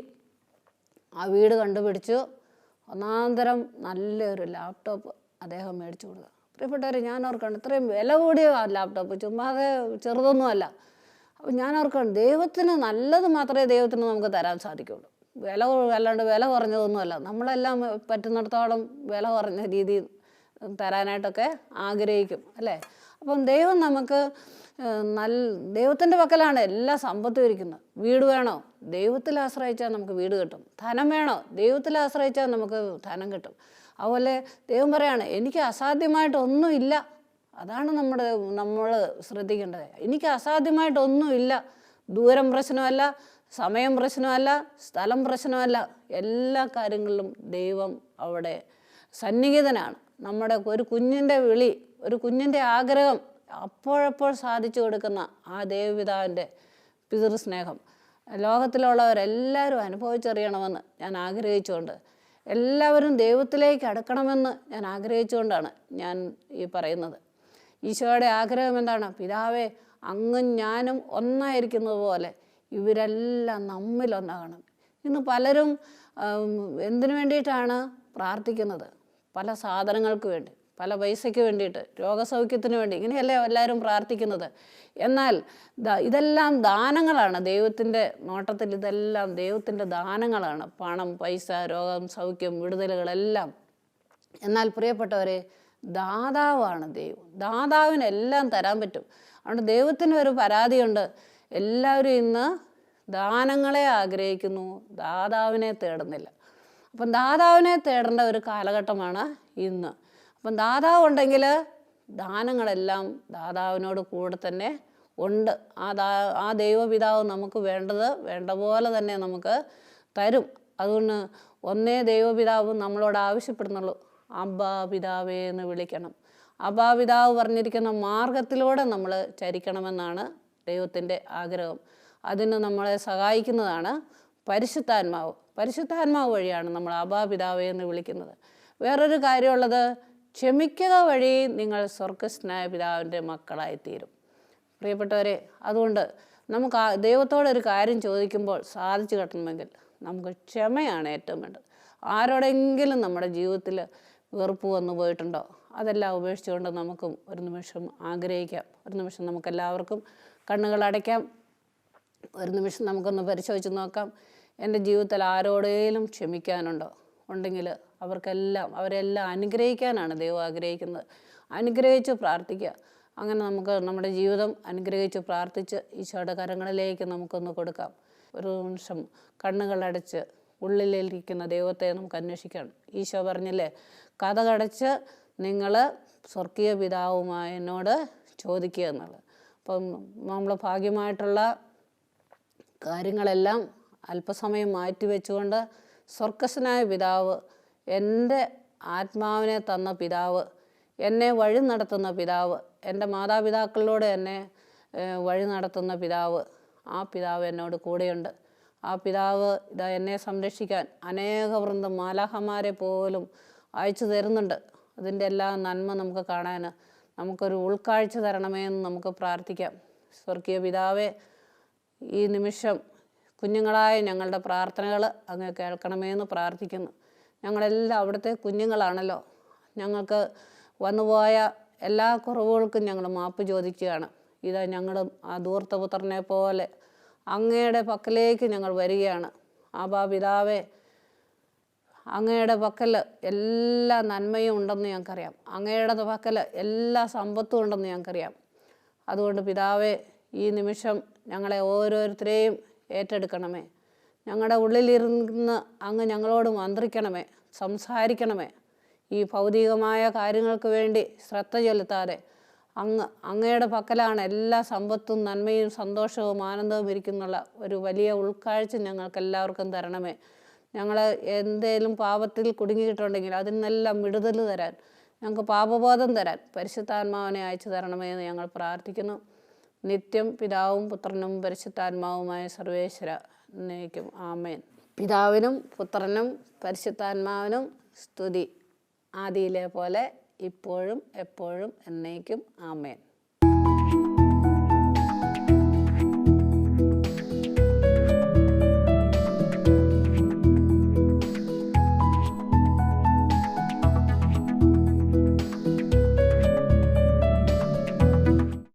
S1: ആ വീട് കണ്ടുപിടിച്ചു. ഒന്നാന്തരം നല്ലൊരു ലാപ്ടോപ്പ് അദ്ദേഹം മേടിച്ചു കൊടുക്കുക. പ്രിയപ്പെട്ടവരെ, ഞാൻ ഓർക്കണം ഇത്രയും വില കൂടിയ ലാപ്ടോപ്പ്, ചുമ്മാതെ ചെറുതൊന്നുമല്ല. അപ്പം ഞാൻ ഓർക്കണം ദൈവത്തിന് നല്ലത് മാത്രമേ ദൈവത്തിന് നമുക്ക് തരാൻ സാധിക്കുള്ളൂ. അല്ലാണ്ട് വില കുറഞ്ഞതൊന്നുമല്ല. നമ്മളെല്ലാം പറ്റുന്നിടത്തോളം വില കുറഞ്ഞ രീതിയിൽ തരാനായിട്ടൊക്കെ ആഗ്രഹിക്കും അല്ലേ. അപ്പം ദൈവം നമുക്ക് ദൈവത്തിൻ്റെ പക്കലാണ് എല്ലാ സമ്പത്തും ഇരിക്കുന്നത്. വീട് വേണോ, ദൈവത്തിൽ ആശ്രയിച്ചാൽ നമുക്ക് വീട് കിട്ടും. ധനം വേണോ, ദൈവത്തിൽ ആശ്രയിച്ചാൽ നമുക്ക് ധനം കിട്ടും. അതുപോലെ ദൈവം പറയാണ്, എനിക്ക് അസാധ്യമായിട്ടൊന്നുമില്ല. അതാണ് നമ്മൾ ശ്രദ്ധിക്കേണ്ടത്. എനിക്ക് അസാധ്യമായിട്ടൊന്നുമില്ല. ദൂരം പ്രശ്നമല്ല, സമയം പ്രശ്നമല്ല, സ്ഥലം പ്രശ്നമല്ല. എല്ലാ കാര്യങ്ങളിലും ദൈവം അവിടെ സന്നിഹിതനാണ്. നമ്മുടെ ഒരു കുഞ്ഞിൻ്റെ വിളി, ഒരു കുഞ്ഞിൻ്റെ ആഗ്രഹം അപ്പോഴപ്പോൾ സാധിച്ചു കൊടുക്കുന്ന ആ ദൈവപിതാവിൻ്റെ പിതൃസ്നേഹം ലോകത്തിലുള്ളവരെല്ലാവരും അനുഭവിച്ചറിയണമെന്ന് ഞാൻ ആഗ്രഹിച്ചുകൊണ്ട്, എല്ലാവരും ദൈവത്തിലേക്ക് അടുക്കണമെന്ന് ഞാൻ ആഗ്രഹിച്ചുകൊണ്ടാണ് ഞാൻ ഈ പറയുന്നത്. ഈശോയുടെ ആഗ്രഹം എന്താണ്? പിതാവേ, അങ്ങും ഞാനും ഒന്നായിരിക്കുന്നത് പോലെ ഇവരെല്ലാം നമ്മിലൊന്നാകണം. ഇന്ന് പലരും എന്തിനു വേണ്ടിയിട്ടാണ് പ്രാർത്ഥിക്കുന്നത്? പല സാധനങ്ങൾക്ക് വേണ്ടി, പല പൈസയ്ക്ക് വേണ്ടിയിട്ട്, രോഗസൗഖ്യത്തിന് വേണ്ടി, ഇങ്ങനെയല്ലേ എല്ലാവരും പ്രാർത്ഥിക്കുന്നത്. എന്നാൽ ഇതെല്ലാം ദാനങ്ങളാണ്. ദൈവത്തിൻ്റെ നോട്ടത്തിൽ ഇതെല്ലാം ദൈവത്തിൻ്റെ ദാനങ്ങളാണ്. പണം, പൈസ, രോഗം, സൗഖ്യം, വിടുതലുകളെല്ലാം. എന്നാൽ പ്രിയപ്പെട്ടവരെ, ദാതാവാണ് ദൈവം. ദാതാവിനെല്ലാം തരാൻ പറ്റും. അതുകൊണ്ട് ദൈവത്തിന് ഒരു പരാതിയുണ്ട്. എല്ലാവരും ഇന്ന് ദാനങ്ങളെ ആഗ്രഹിക്കുന്നു, ദാതാവിനെ തേടുന്നില്ല. അപ്പം ദാതാവിനെ തേടേണ്ട ഒരു കാലഘട്ടമാണ് ഇന്ന്. അപ്പം ദാതാവ് ഉണ്ടെങ്കിൽ ദാനങ്ങളെല്ലാം ദാതാവിനോട് കൂടെ തന്നെ ഉണ്ട്. ആ ദൈവപിതാവ് നമുക്ക് വേണ്ട പോലെ തന്നെ നമുക്ക് തരും. അതുകൊണ്ട് ഒന്നേ ദൈവപിതാവ് നമ്മളോട് ആവശ്യപ്പെടുന്നുള്ളൂ, അബ്ബാ പിതാവേ എന്ന് വിളിക്കണം. അബ്ബാ പിതാവ് പറഞ്ഞിരിക്കുന്ന മാർഗത്തിലൂടെ നമ്മൾ ചരിക്കണമെന്നാണ് ദൈവത്തിൻ്റെ ആഗ്രഹം. അതിന് നമ്മളെ സഹായിക്കുന്നതാണ് പരിശുദ്ധാത്മാവ്. പരിശുദ്ധാത്മാവ് വഴിയാണ് നമ്മൾ അബ്ബാ പിതാവേ എന്ന് വിളിക്കുന്നത്. വേറൊരു കാര്യമുള്ളത്, ക്ഷമിക്കുക വഴി നിങ്ങൾ സ്വർഗസ്ഥനായ പിതാവിൻ്റെ മക്കളായിത്തീരും. പ്രിയപ്പെട്ടവരെ, അതുകൊണ്ട് നമുക്ക് ദൈവത്തോടൊരു കാര്യം ചോദിക്കുമ്പോൾ സാധിച്ചു കിട്ടണമെങ്കിൽ നമുക്ക് ക്ഷമയാണ് ഏറ്റവും വേണ്ടത്. ആരോടെങ്കിലും നമ്മുടെ ജീവിതത്തിൽ വെറുപ്പ് വന്നു പോയിട്ടുണ്ടോ? അതെല്ലാം ഉപേക്ഷിച്ചുകൊണ്ട് നമുക്കും ഒരു നിമിഷം ആഗ്രഹിക്കാം. ഒരു നിമിഷം നമുക്കെല്ലാവർക്കും കണ്ണുകളടയ്ക്കാം. ഒരു നിമിഷം നമുക്കൊന്ന് പരിശോധിച്ച് നോക്കാം. എൻ്റെ ജീവിതത്തിൽ ആരോടെങ്കിലും ക്ഷമിക്കാനുണ്ടോ? ഉണ്ടെങ്കിൽ അവരെല്ലാം അനുഗ്രഹിക്കാനാണ് ദൈവം ആഗ്രഹിക്കുന്നത്. അനുഗ്രഹിച്ച് പ്രാർത്ഥിക്കുക. അങ്ങനെ നമുക്ക് നമ്മുടെ ജീവിതം അനുഗ്രഹിച്ച് പ്രാർത്ഥിച്ച് ഈശോയുടെ കരങ്ങളിലേക്ക് നമുക്കൊന്ന് കൊടുക്കാം. ഒരു നിമിഷം കണ്ണുകളടച്ച് ഉള്ളിലിരിക്കുന്ന ദൈവത്തെ നമുക്ക് അന്വേഷിക്കണം. ഈശോ പറഞ്ഞില്ലേ, കതകടച്ച് നിങ്ങൾ സ്വർഗീയ പിതാവുമായി എന്നോട് ചോദിക്കുക എന്നുള്ളത്. അപ്പം നമ്മൾ ഭാഗ്യമായിട്ടുള്ള കാര്യങ്ങളെല്ലാം അല്പസമയം മാറ്റി വെച്ചുകൊണ്ട് സ്വർഗസ്ഥനായ പിതാവ്, എൻ്റെ ആത്മാവിനെ തന്ന പിതാവ്, എന്നെ വഴി നടത്തുന്ന പിതാവ്, എൻ്റെ മാതാപിതാക്കളിലൂടെ എന്നെ വഴി നടത്തുന്ന പിതാവ്, ആ പിതാവ് എന്നോട് കൂടെയുണ്ട്. ആ പിതാവ് ഇതാ എന്നെ സംരക്ഷിക്കാൻ അനേക വൃന്ദം മാലാഖമാരെ പോലും അയച്ചു തരുന്നുണ്ട്. അതിൻ്റെ എല്ലാ നന്മ നമുക്ക് കാണാൻ നമുക്കൊരു ഉൾക്കാഴ്ച തരണമേ എന്ന് നമുക്ക് പ്രാർത്ഥിക്കാം. സ്വർഗീയ പിതാവേ, ഈ നിമിഷം കുഞ്ഞുങ്ങളായ ഞങ്ങളുടെ പ്രാർത്ഥനകൾ അങ്ങ് കേൾക്കണമേ എന്ന് പ്രാർത്ഥിക്കുന്നു. ഞങ്ങളെല്ലാം അവിടുത്തെ കുഞ്ഞുങ്ങളാണല്ലോ. ഞങ്ങൾക്ക് വന്നുപോയ എല്ലാ കുറവുകൾക്കും ഞങ്ങൾ മാപ്പ് ചോദിക്കുകയാണ്. ഇതാ ഞങ്ങളും ആ ധൂർത്തപുത്രനെ പോലെ അങ്ങയുടെ പക്കലേക്ക് ഞങ്ങൾ വരികയാണ്. ആബാ പിതാവേ, അങ്ങയുടെ പക്കൽ എല്ലാ നന്മയും ഉണ്ടെന്ന് ഞങ്ങൾക്കറിയാം. അങ്ങയുടെ പക്കൽ എല്ലാ സമ്പത്തും ഉണ്ടെന്ന് ഞങ്ങൾക്കറിയാം. അതുകൊണ്ട് പിതാവേ, ഈ നിമിഷം ഞങ്ങളെ ഓരോരുത്തരെയും ഏറ്റെടുക്കണമേ. ഞങ്ങളുടെ ഉള്ളിലിരുന്ന് അങ്ങ് ഞങ്ങളോട് മന്ത്രിക്കണമേ, സംസാരിക്കണമേ. ഈ ഭൗതികമായ കാര്യങ്ങൾക്ക് വേണ്ടി ശ്രദ്ധ ചെലുത്താതെ അങ്ങയുടെ പക്കലാണ് എല്ലാ സമ്പത്തും നന്മയും സന്തോഷവും ആനന്ദവും ഇരിക്കുന്നുള്ള ഒരു വലിയ ഉൾക്കാഴ്ച ഞങ്ങൾക്ക് എല്ലാവർക്കും തരണമേ. ഞങ്ങൾ എന്തേലും പാപത്തിൽ കുടുങ്ങിയിട്ടുണ്ടെങ്കിൽ അതിനെല്ലാം വിടുതൽ തരാൻ, ഞങ്ങൾക്ക് പാപബോധം തരാൻ പരിശുദ്ധാത്മാവിനെ അയച്ചു തരണമേ എന്ന് ഞങ്ങൾ പ്രാർത്ഥിക്കുന്നു. നിത്യം പിതാവും പുത്രനും പരിശുദ്ധാത്മാവുമായ സർവേശ്വര എന്നേക്കും ആമേൻ. പിതാവിനും പുത്രനും പരിശുദ്ധാത്മാവിനും സ്തുതി, ആദിയിലെ പോലെ ഇപ്പോഴും എപ്പോഴും എന്നേക്കും ആമേൻ.